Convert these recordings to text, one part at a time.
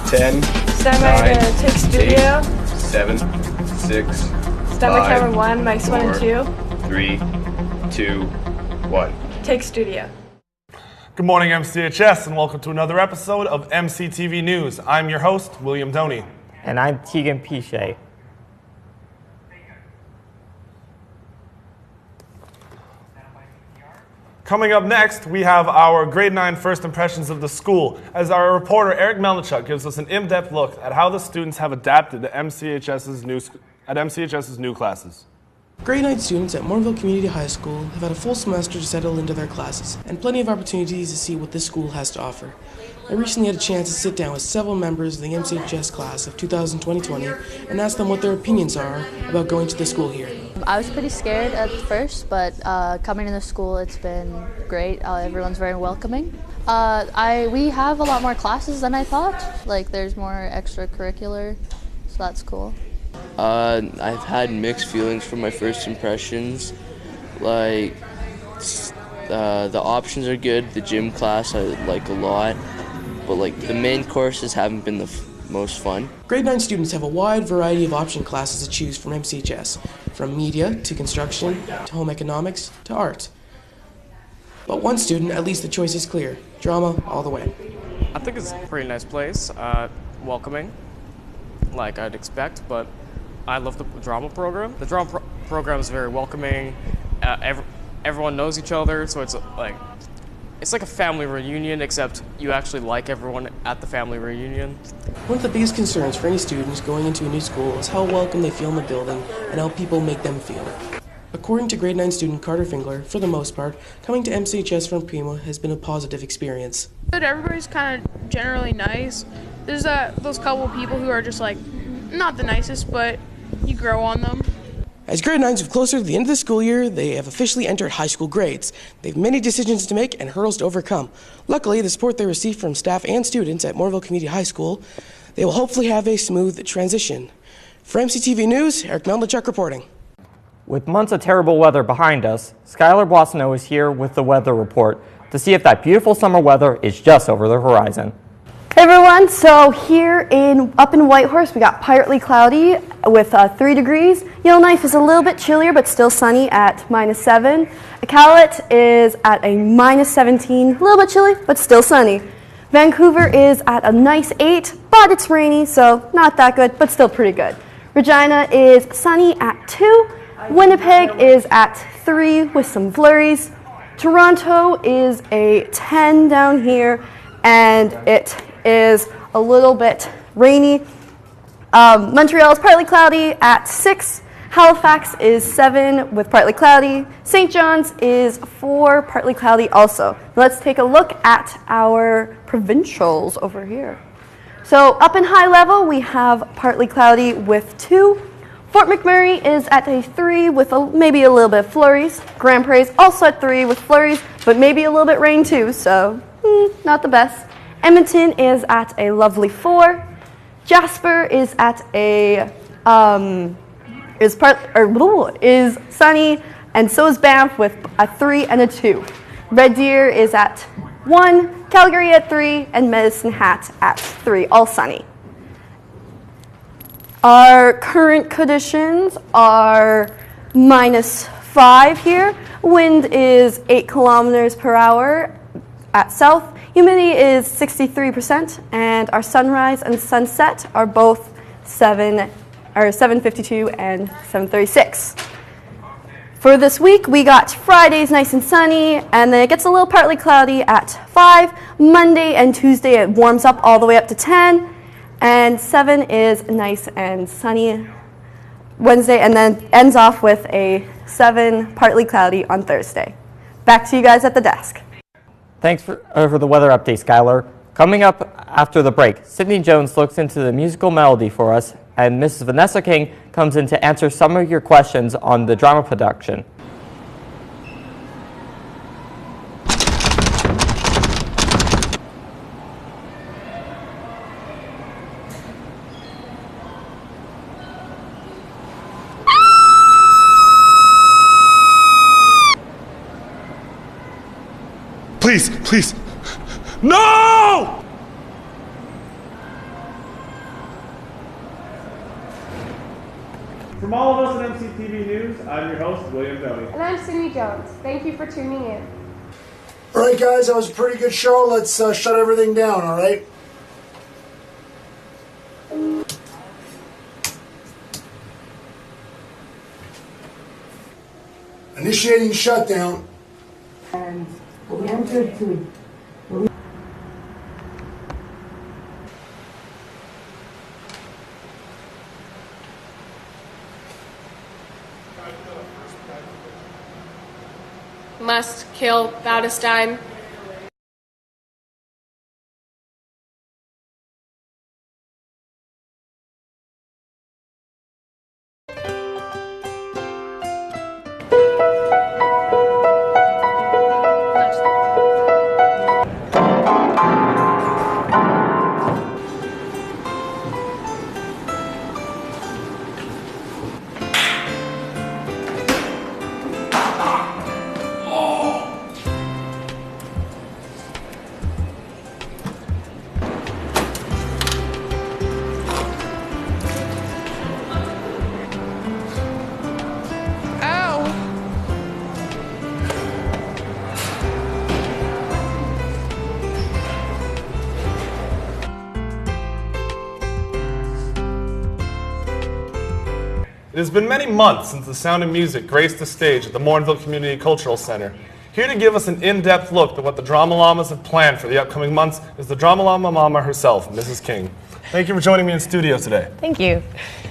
Ten. Stand by to take studio. 7, 6. Stand by camera 1, mics 1 and 2. 3, 2, 1. Take studio. Good morning, MCHS, and welcome to another episode of MCTV News. I'm your host, William Doney. And I'm Piché. Coming up next, we have our grade 9 first impressions of the school, as our reporter Eric Melnychuk gives us an in-depth look at how the students have adapted to MCHS's new classes. Grade 9 students at Morinville Community High School have had a full semester to settle into their classes, and plenty of opportunities to see what this school has to offer. I recently had a chance to sit down with several members of the MCHS class of 2020 and ask them what their opinions are about going to the school here. I was pretty scared at first, but coming into school, it's been great. Everyone's very welcoming. We have a lot more classes than I thought. Like, there's more extracurricular, so that's cool. I've had mixed feelings from my first impressions. Like, the options are good. The gym class I like a lot, but like the main courses haven't been the most fun. Grade 9 students have a wide variety of option classes to choose from MCHS, from media to construction to home economics to art. But one student, at least the choice is clear: drama all the way. I think it's a pretty nice place, welcoming, like I'd expect, but I love the drama program. The drama program is very welcoming. Everyone knows each other, so it's like a family reunion, except you actually like everyone at the family reunion. One of the biggest concerns for any students going into a new school is how welcome they feel in the building and how people make them feel. According to grade 9 student Carter Fingler, for the most part, coming to MCHS from Primo has been a positive experience. Everybody's kind of generally nice. There's those couple people who are just like not the nicest, but you grow on them. As grade 9s move closer to the end of the school year, they have officially entered high school grades. They have many decisions to make and hurdles to overcome. Luckily, the support they receive from staff and students at Morinville Community High School, they will hopefully have a smooth transition. For MCTV News, Eric Melnychuk reporting. With months of terrible weather behind us, Boissonnault is here with the weather report to see if that beautiful summer weather is just over the horizon. Hey everyone, so here up in Whitehorse we got partly cloudy with 3 degrees. Yellowknife is a little bit chillier but still sunny at -7. Iqaluit is at a -17, a little bit chilly but still sunny. Vancouver is at a nice 8, but it's rainy, so not that good but still pretty good. Regina is sunny at 2. Winnipeg is at 3 with some flurries. Toronto is a 10 down here, and it is a little bit rainy. Montreal is partly cloudy at 6. Halifax is 7 with partly cloudy. St. John's is 4, partly cloudy also. Let's take a look at our provincials over here. So up in high level, we have partly cloudy with 2. Fort McMurray is at a 3 with maybe a little bit of flurries. Grand Prairie's also at 3 with flurries, but maybe a little bit rain too, so not the best. Edmonton is at a lovely 4. Jasper is at a is sunny, and so is Banff with a 3 and a 2. Red Deer is at 1, Calgary at 3, and Medicine Hat at 3, all sunny. Our current conditions are -5 here. Wind is 8 kilometers per hour at south. Humidity is 63%, and our sunrise and sunset are both 7:52 and 7:36. For this week, we got Fridays nice and sunny, and then it gets a little partly cloudy at 5. Monday and Tuesday, it warms up all the way up to 10, and 7 is nice and sunny Wednesday, and then ends off with a 7 partly cloudy on Thursday. Back to you guys at the desk. Thanks for the weather update, Skylar. Coming up after the break, Sydney Jones looks into the musical Melody for us, and Mrs. Vanessa King comes in to answer some of your questions on the drama production. Please, please. No! From all of us at MCTV News, I'm your host, William Doney. And I'm Sydney Jones. Thank you for tuning in. All right, guys, that was a pretty good show. Let's shut everything down, all right? Initiating shutdown. And we entered to Must kill Bautestein. It has been many months since The Sound of Music graced the stage at the Morinville Community Cultural Center. Here to give us an in-depth look at what the Drama Llamas have planned for the upcoming months is the Drama Llama Mama herself, Mrs. King. Thank you for joining me in studio today. Thank you.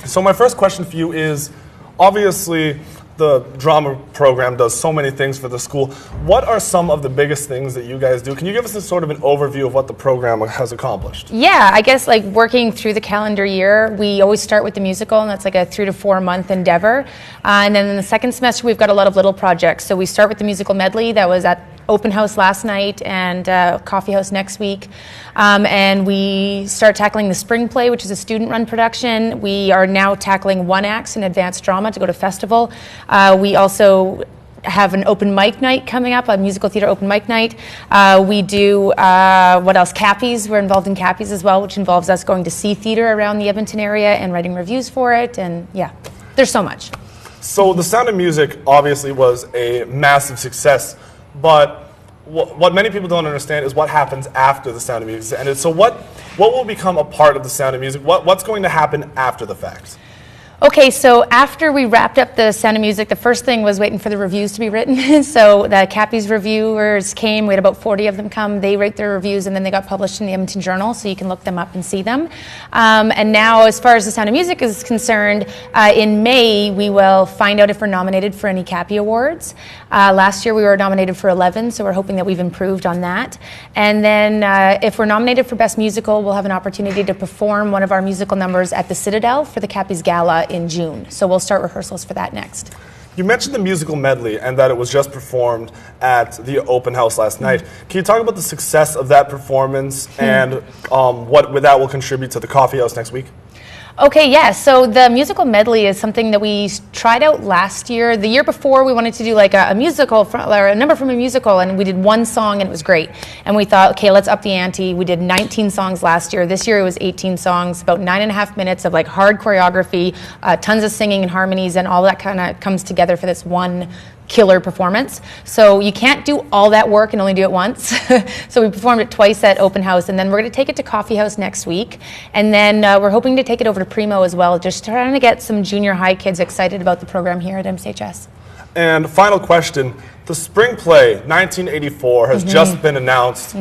So my first question for you is, obviously the drama program does so many things for the school. What are some of the biggest things that you guys do? Can you give us a sort of an overview of what the program has accomplished? Yeah, I guess like working through the calendar year, we always start with the musical, and that's like a 3 to 4 month endeavor. And then in the second semester, we've got a lot of little projects. So we start with the musical medley that was at open house last night and coffee house next week. And we start tackling the Screenplay, which is a student-run production. We are now tackling one acts in advanced drama to go to festival. We also have an open mic night coming up, a musical theater open mic night. We do, what else? Cappies. We're involved in Cappies as well, which involves us going to see theater around the Edmonton area and writing reviews for it. And yeah, there's so much. So The Sound of Music obviously was a massive success, but what many people don't understand is what happens after The Sound of Music ended. So what will become a part of The Sound of Music? What's going to happen after the fact? Okay, so after we wrapped up The Sound of Music, the first thing was waiting for the reviews to be written. So the Cappies reviewers came, we had about 40 of them come, they write their reviews, and then they got published in the Edmonton Journal, so you can look them up and see them. And now, as far as The Sound of Music is concerned, in May, we will find out if we're nominated for any Cappie Awards. Last year, we were nominated for 11, so we're hoping that we've improved on that. And then if we're nominated for Best Musical, we'll have an opportunity to perform one of our musical numbers at the Citadel for the Cappies Gala in June. So we'll start rehearsals for that next. You mentioned the musical medley and that it was just performed at the open house last night. Can you talk about the success of that performance and what that will contribute to the coffee house next week? Okay, yeah, so the musical medley is something that we tried out last year. The year before, we wanted to do like a musical, or a number from a musical, and we did one song and it was great. And we thought, okay, let's up the ante. We did 19 songs last year. This year it was 18 songs, about 9.5 minutes of like hard choreography, tons of singing and harmonies, and all that kind of comes together for this one killer performance. So you can't do all that work and only do it once. So we performed it twice at open house, and then we're going to take it to coffee house next week. And then we're hoping to take it over to Primo as well, just trying to get some junior high kids excited about the program here at MCHS. And final question, the Screenplay 1984 has just been announced.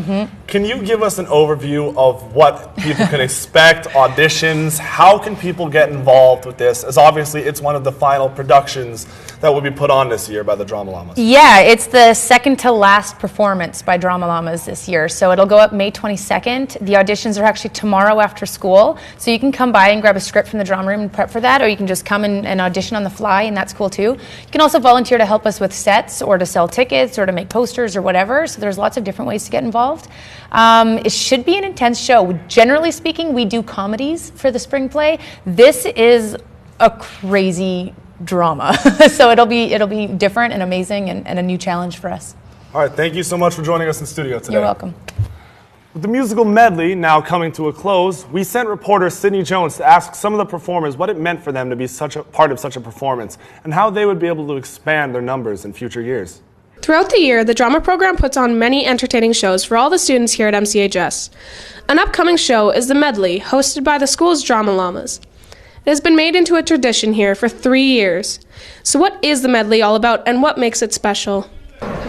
Can you give us an overview of what people can expect, auditions, how can people get involved with this, as obviously it's one of the final productions that will be put on this year by the Drama Llamas? Yeah, it's the second to last performance by Drama Llamas this year, so it'll go up May 22nd. The auditions are actually tomorrow after school, so you can come by and grab a script from the drama room and prep for that, or you can just come and audition on the fly, and that's cool too. You can also volunteer to help us with sets, or to sell tickets, or to make posters, or whatever, so there's lots of different ways to get involved. It should be an intense show. Generally speaking, we do comedies for the Screenplay. This is a crazy drama, so it'll be different and amazing and a new challenge for us. All right, thank you so much for joining us in studio today. You're welcome. With the musical medley now coming to a close, we sent reporter Sydney Jones to ask some of the performers what it meant for them to be such a part of such a performance and how they would be able to expand their numbers in future years. Throughout the year, the drama program puts on many entertaining shows for all the students here at MCHS. An upcoming show is the Medley, hosted by the school's drama llamas. It has been made into a tradition here for 3 years. So what is the Medley all about and what makes it special?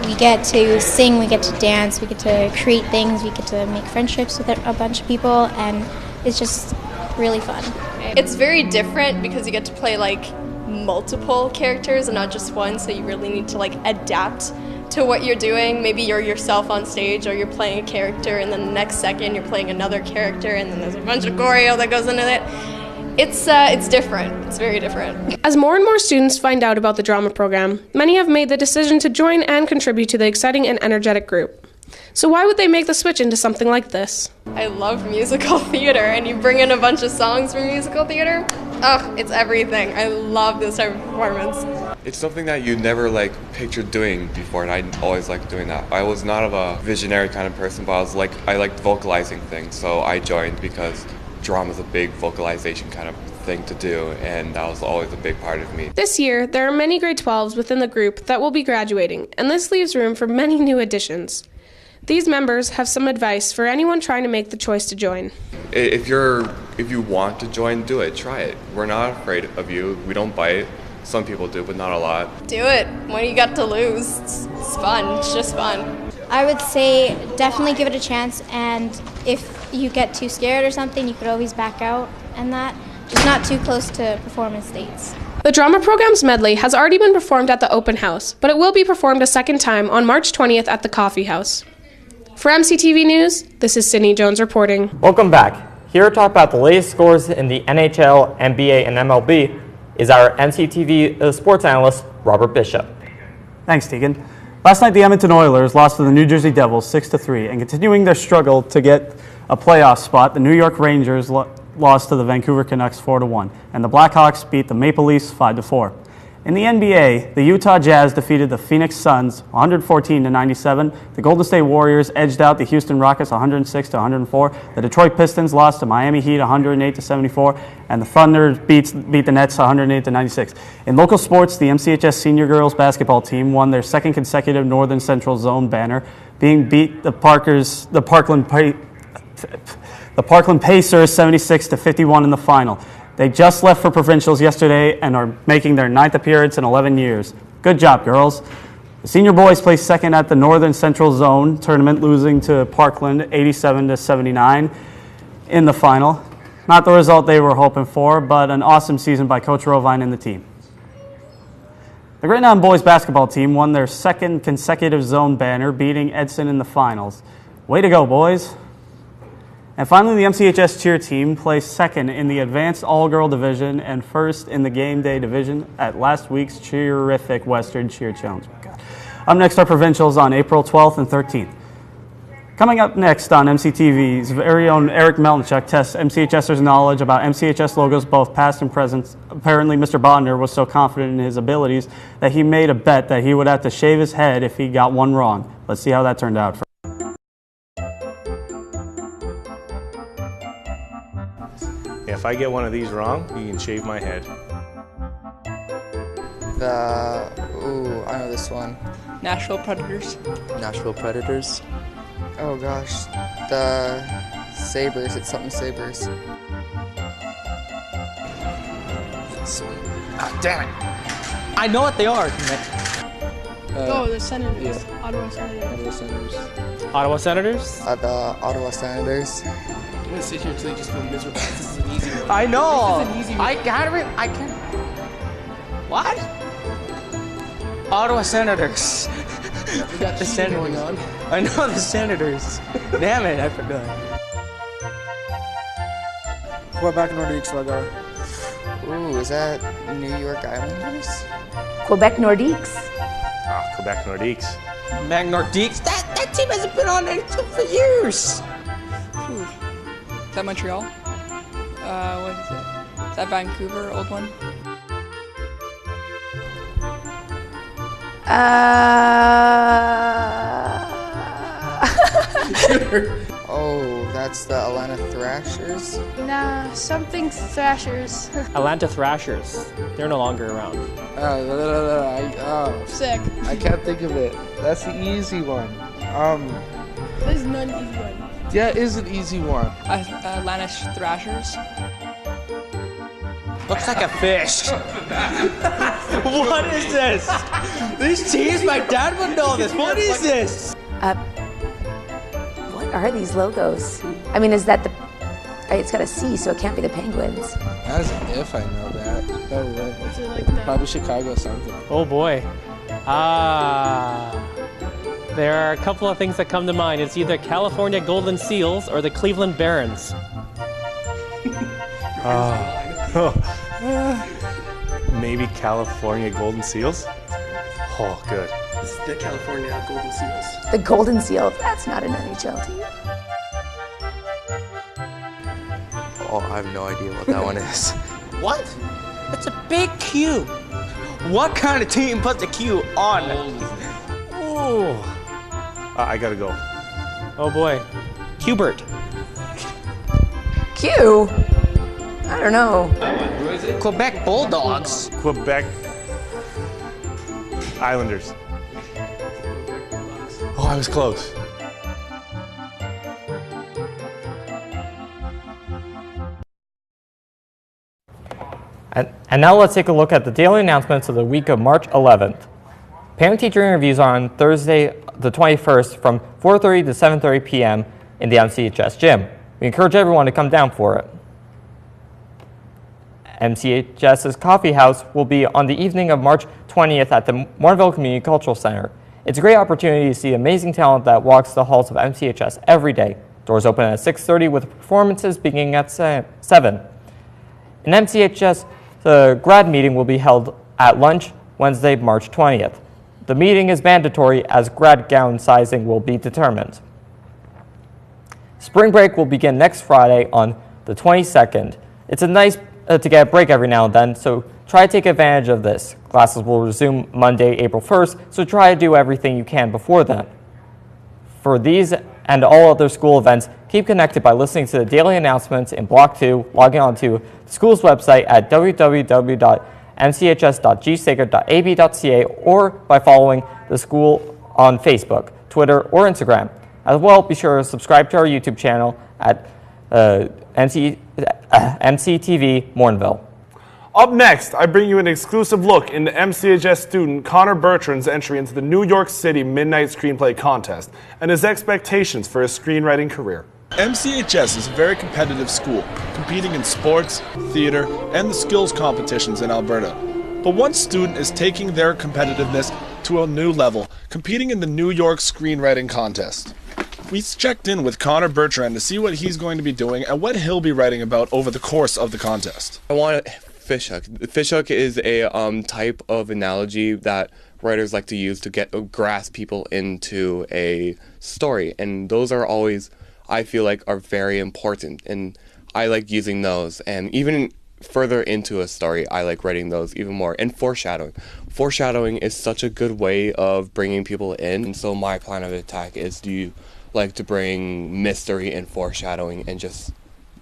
We get to sing, we get to dance, we get to create things, we get to make friendships with a bunch of people, and it's just really fun. It's very different because you get to play like multiple characters and not just one, so you really need to like adapt to what you're doing. Maybe you're yourself on stage or you're playing a character and then the next second you're playing another character and then there's a bunch of choreo that goes into it. It's different. It's very different. As more and more students find out about the drama program, many have made the decision to join and contribute to the exciting and energetic group. So why would they make the switch into something like this? I love musical theater, and you bring in a bunch of songs from musical theater. Ugh, it's everything. I love this type of performance. It's something that you never like pictured doing before, and I always liked doing that. I was not of a visionary kind of person, but I liked vocalizing things, so I joined because drama is a big vocalization kind of thing to do, and that was always a big part of me. This year, there are many grade 12s within the group that will be graduating, and this leaves room for many new additions. These members have some advice for anyone trying to make the choice to join. If you want to join, do it. Try it. We're not afraid of you. We don't bite. Some people do, but not a lot. Do it. What do you got to lose? It's fun. It's just fun. I would say definitely give it a chance, and if you get too scared or something, you could always back out and that. Just not too close to performance dates. The drama program's medley has already been performed at the open house, but it will be performed a second time on March 20th at the Coffee House. For MCTV News, this is Sydney Jones reporting. Welcome back. Here to talk about the latest scores in the NHL, NBA, and MLB is our MCTV sports analyst, Robert Bishop. Thanks, Tegan. Last night, the Edmonton Oilers lost to the New Jersey Devils 6-3, and continuing their struggle to get a playoff spot, the New York Rangers lost to the Vancouver Canucks 4-1, and the Blackhawks beat the Maple Leafs 5-4. In the NBA, the Utah Jazz defeated the Phoenix Suns 114-97. The Golden State Warriors edged out the Houston Rockets 106-104. The Detroit Pistons lost to Miami Heat 108-74, and the Thunder beat the Nets 108-96. In local sports, the MCHS senior girls basketball team won their second consecutive Northern Central Zone banner, being beat the Parkland Pacers 76-51 in the final. They just left for provincials yesterday and are making their 9th appearance in 11 years. Good job, girls. The senior boys placed second at the Northern Central Zone tournament, losing to Parkland 87-79 in the final. Not the result they were hoping for, but an awesome season by Coach Rovine and the team. The Grade 9 boys basketball team won their second consecutive zone banner, beating Edson in the finals. Way to go, boys. And finally, the MCHS cheer team placed second in the advanced all-girl division and first in the game day division at last week's Cheerific Western Cheer Challenge. Up next are provincials on April 12th and 13th. Coming up next on MCTV's very own Eric Melnychuk tests MCHSers' knowledge about MCHS logos, both past and present. Apparently, Mr. Bodner was so confident in his abilities that he made a bet that he would have to shave his head if he got one wrong. Let's see how that turned out. If I get one of these wrong, you can shave my head. I know this one. Nashville Predators. Nashville Predators. Oh gosh, the Sabres. It's something Sabres. Damn it! I know what they are. The Senators. Yeah. Ottawa Senators. Ottawa Senators. Ottawa Senators? The Ottawa Senators. I'm gonna sit here until you just feel miserable. This is an easy one. I know. This is an easy one. I can't. What? Ottawa Senators. We got the Senators going on. I know the Senators. Damn it, I forgot. Quebec Nordiques, Lagar. Ooh, is that New York Islanders? Quebec Nordiques. Quebec Nordiques. Quebec Nordiques? That team hasn't been on any team for years. Ooh. Is that Montreal? What is it? Is that Vancouver, old one? Oh, that's the Atlanta Thrashers? Nah, something Thrashers. Atlanta Thrashers. They're no longer around. Sick. I can't think of it. That's the easy one. There's none easy one. Yeah, it is an easy one. Atlanta Thrashers. Looks like a fish. What is this? These teams, my dad would know this. What is this? What are these logos? I mean, is that the... It's got a C, so it can't be the Penguins. As if I know that. No way. Is it like that? Probably Chicago something. Oh boy. There are a couple of things that come to mind. It's either California Golden Seals or the Cleveland Barons. Maybe California Golden Seals? Oh, good. It's the California Golden Seals. The Golden Seals, that's not an NHL team. Oh, I have no idea what that one is. What? It's a big Q. What kind of team puts a Q on? Ooh. I gotta go. Oh boy. Hubert. Q? I don't know. Quebec Bulldogs. Quebec Islanders. Oh, I was close. And now let's take a look at the daily announcements of the week of March 11th. Parent-teacher interviews are on Thursday the 21st from 4:30 to 7:30 p.m. in the MCHS gym. We encourage everyone to come down for it. MCHS's Coffee House will be on the evening of March 20th at the Morinville Community Cultural Center. It's a great opportunity to see amazing talent that walks the halls of MCHS every day. Doors open at 6:30 with performances beginning at 7. In MCHS, the grad meeting will be held at lunch Wednesday, March 20th. The meeting is mandatory as grad gown sizing will be determined. Spring break will begin next Friday on the 22nd. It's a nice to get a break every now and then, so try to take advantage of this. Classes will resume Monday, April 1st, so try to do everything you can before then. For these and all other school events, keep connected by listening to the daily announcements in Block 2, logging on to the school's website at www.mchs.gsacred.ab.ca, or by following the school on Facebook, Twitter, or Instagram. As well, be sure to subscribe to our YouTube channel at MCTV Morinville. Up next, I bring you an exclusive look into MCHS student Connor Bertrand's entry into the New York City Midnight Screenplay Contest and his expectations for his screenwriting career. MCHS is a very competitive school, competing in sports, theater, and the skills competitions in Alberta. But one student is taking their competitiveness to a new level, competing in the New York Screenwriting Contest. We checked in with Connor Bertrand to see what he's going to be doing and what he'll be writing about over the course of the contest. I want fishhook. Fishhook is a type of analogy that writers like to use to grasp people into a story, and those are always, I feel like, are very important, and I like using those. And even further into a story, I like writing those even more. And foreshadowing. Foreshadowing is such a good way of bringing people in, and so my plan of attack is to like to bring mystery and foreshadowing and just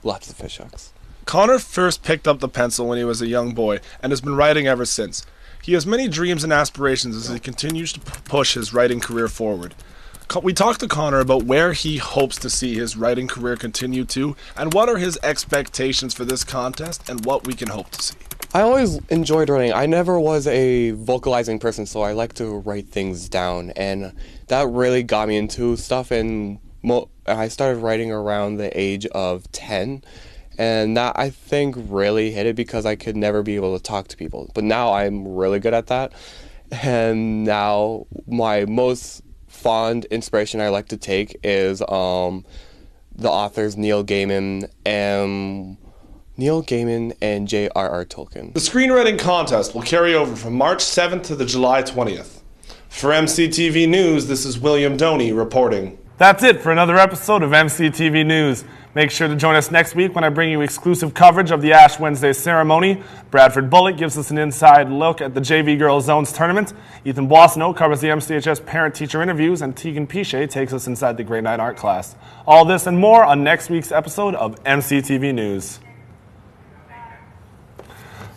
lots of fishhooks. Connor first picked up the pencil when he was a young boy and has been writing ever since. He has many dreams and aspirations as he continues to push his writing career forward. We talked to Connor about where he hopes to see his writing career continue to, and what are his expectations for this contest and what we can hope to see. I always enjoyed writing. I never was a vocalizing person, so I like to write things down, and that really got me into stuff. And I started writing around the age of 10, and that, I think, really hit it because I could never be able to talk to people. But now I'm really good at that, and now my most fond inspiration I like to take is the authors Neil Gaiman and J.R.R. Tolkien. The screenwriting contest will carry over from March 7th to the July 20th. For MCTV News, this is William Doney reporting. That's it for another episode of MCTV News. Make sure to join us next week when I bring you exclusive coverage of the Ash Wednesday ceremony. Bradford Bullock gives us an inside look at the JV Girls Zones tournament. Ethan Boissonneaux covers the MCHS parent-teacher interviews, and Piché takes us inside the grade 9 art class. All this and more on next week's episode of MCTV News.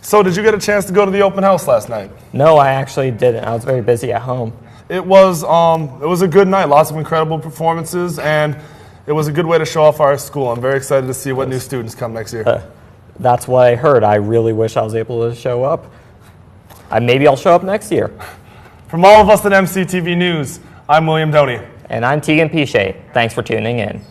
So, did you get a chance to go to the open house last night? No, I actually didn't. I was very busy at home. It was a good night. Lots of incredible performances, and it was a good way to show off our school. I'm very excited to see what new students come next year. That's what I heard. I really wish I was able to show up. Maybe I'll show up next year. From all of us at MCTV News, I'm William Doney. And I'm Tegan Piché. Thanks for tuning in.